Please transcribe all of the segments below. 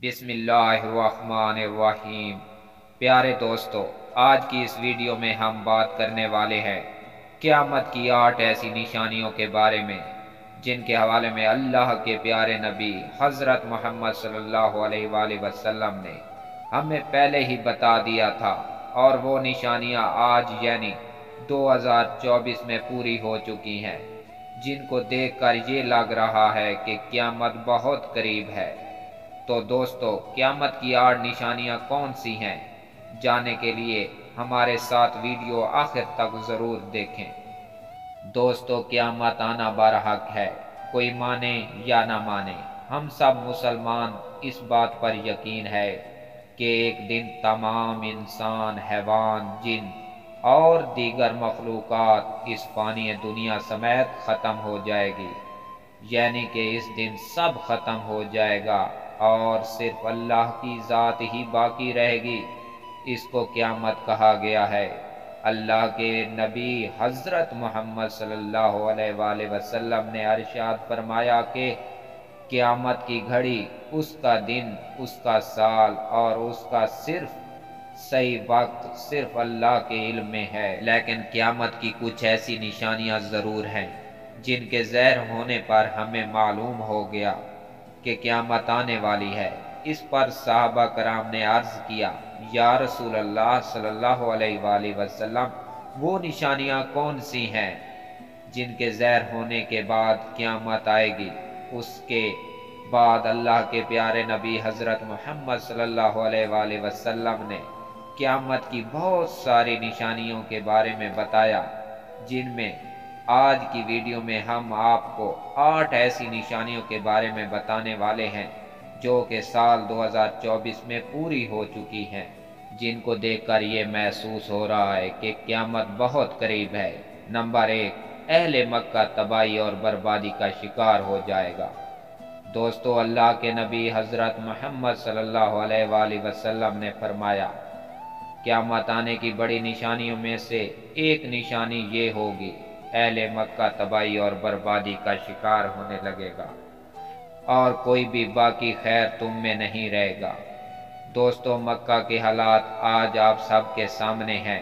بسم اللہ الرحمن الرحیم۔ پیارے دوستو، آج کی اس ویڈیو میں ہم بات کرنے والے ہیں قیامت کی 8 ایسی نشانیوں کے بارے میں جن کے حوالے میں اللہ کے پیارے نبی حضرت محمد صلی اللہ علیہ وآلہ وسلم نے ہمیں پہلے ہی بتا دیا تھا، اور وہ نشانیاں آج یعنی 2024 میں پوری ہو چکی ہیں، جن کو دیکھ کر یہ لگ رہا ہے کہ قیامت بہت قریب ہے۔ تو دوستو، قیامت کی 8 نشانیاں کون سی ہیں؟ جاننے کے لیے ہمارے ساتھ ویڈیو آخر تک ضرور دیکھیں۔ دوستو، قیامت آنا برحق ہے، کوئی مانے یا نہ مانے، ہم سب مسلمان اس بات پر یقین ہے کہ ایک دن تمام انسان، حیوان، جن اور دیگر مخلوقات اس فانی دنیا سمیت ختم ہو جائے گی، یعنی کہ اس دن سب ختم ہو جائے گا اور صرف اللہ کی ذات ہی باقی رہے گی۔ اس کو قیامت کہا گیا ہے۔ اللہ کے نبی حضرت محمد صلی اللہ علیہ وآلہ وسلم نے ارشاد فرمایا کہ قیامت کی گھڑی، اس کا دن، اس کا سال اور اس کا صحیح وقت صرف اللہ کے علم میں ہے، لیکن قیامت کی کچھ ایسی نشانیاں ضرور ہیں جن کے ظاہر ہونے پر ہمیں معلوم ہو گیا کہ قیامت آنے والی ہے۔ اس پر صحابہ کرام نے عرض کیا، یا رسول اللہ صلی اللہ علیہ وآلہ وسلم، وہ نشانیاں کون سی ہیں جن کے ظاہر ہونے کے بعد قیامت آئے گی؟ اس کے بعد اللہ کے پیارے نبی حضرت محمد صلی اللہ علیہ وآلہ وسلم نے قیامت کی بہت ساری نشانیوں کے بارے میں بتایا، جن میں آج کی ویڈیو میں ہم آپ کو 8 ایسی نشانیوں کے بارے میں بتانے والے ہیں جو کہ سال 2024 میں پوری ہو چکی ہیں، جن کو دیکھ کر یہ محسوس ہو رہا ہے کہ قیامت بہت قریب ہے۔ نمبر 1، اہل مکہ تباہی اور بربادی کا شکار ہو جائے گا۔ دوستو، اللہ کے نبی حضرت محمد صلی اللہ علیہ وآلہ وسلم نے فرمایا، قیامت آنے کی بڑی نشانیوں میں سے ایک نشانی یہ ہوگی، اہل مکہ تباہی اور بربادی کا شکار ہونے لگے گا اور کوئی بھی باقی خیر تم میں نہیں رہے گا۔ دوستو، مکہ کے حالات آج آپ سب کے سامنے ہیں۔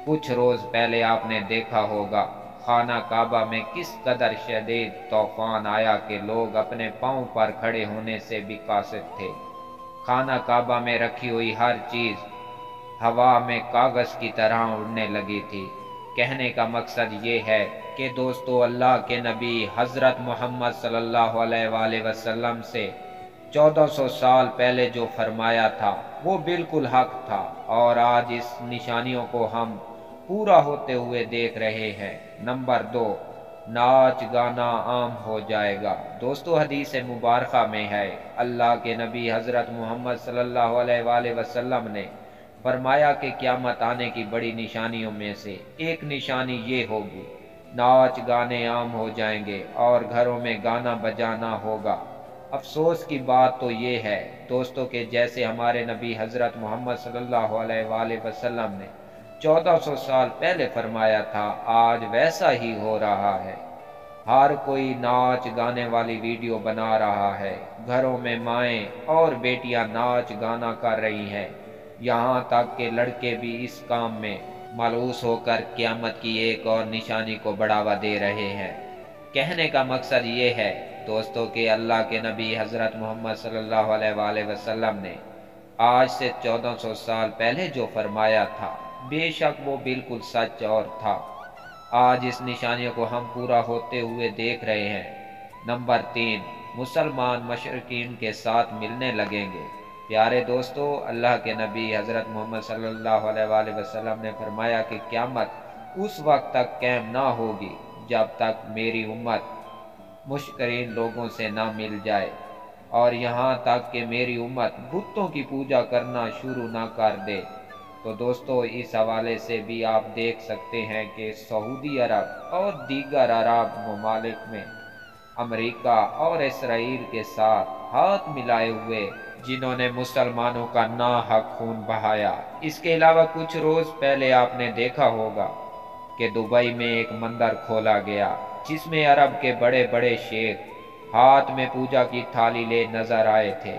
کچھ روز پہلے آپ نے دیکھا ہوگا خانہ کعبہ میں کس قدر شدید طوفان آیا کہ لوگ اپنے پاؤں پر کھڑے ہونے سے بھی قاصر تھے۔ خانہ کعبہ میں رکھی ہوئی ہر چیز ہوا میں کاغذ کی طرح اڑنے لگی تھی۔ کہنے کا مقصد یہ ہے کہ دوستو، اللہ کے نبی حضرت محمد صلی اللہ علیہ وآلہ وسلم سے 1400 سال پہلے جو فرمایا تھا وہ بالکل حق تھا، اور آج اس نشانیوں کو ہم پورا ہوتے ہوئے دیکھ رہے ہیں۔ نمبر 2، ناچ گانا عام ہو جائے گا۔ دوستو، حدیث مبارکہ میں ہے، اللہ کے نبی حضرت محمد صلی اللہ علیہ وآلہ وسلم نے فرمایا کہ قیامت آنے کی بڑی نشانیوں میں سے ایک نشانی یہ ہوگی، ناچ گانے عام ہو جائیں گے اور گھروں میں گانا بجانا ہوگا۔ افسوس کی بات تو یہ ہے دوستو کہ جیسے ہمارے نبی حضرت محمد صلی اللہ علیہ وآلہ وسلم نے 1400 سال پہلے فرمایا تھا، آج ویسا ہی ہو رہا ہے۔ ہر کوئی ناچ گانے والی ویڈیو بنا رہا ہے، گھروں میں مائیں اور بیٹیاں ناچ گانا کر رہی ہیں، یہاں تک کہ لڑکے بھی اس کام میں ملوث ہو کر قیامت کی ایک اور نشانی کو بڑھاوا دے رہے ہیں۔ کہنے کا مقصد یہ ہے دوستو کہ اللہ کے نبی حضرت محمد صلی اللہ علیہ وآلہ وسلم نے آج سے 1400 سال پہلے جو فرمایا تھا، بے شک وہ بالکل سچ اور تھا۔ آج اس نشانیوں کو ہم پورا ہوتے ہوئے دیکھ رہے ہیں۔ نمبر 3، مسلمان مشرکین کے ساتھ ملنے لگیں گے۔ پیارے دوستو، اللہ کے نبی حضرت محمد صلی اللہ علیہ وآلہ وسلم نے فرمایا کہ قیامت اس وقت تک قائم نہ ہوگی جب تک میری امت مشرکین لوگوں سے نہ مل جائے، اور یہاں تک کہ میری امت بتوں کی پوجا کرنا شروع نہ کر دے۔ تو دوستو، اس حوالے سے بھی آپ دیکھ سکتے ہیں کہ سعودی عرب اور دیگر عرب ممالک میں امریکہ اور اسرائیل کے ساتھ ہاتھ ملائے ہوئے جنہوں نے مسلمانوں کا ناحق خون بہایا۔ اس کے علاوہ کچھ روز پہلے آپ نے دیکھا ہوگا کہ دبئی میں ایک مندر کھولا گیا جس میں عرب کے بڑے بڑے شیخ ہاتھ میں پوجا کی تھالی لے نظر آئے تھے۔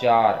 4,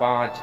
5,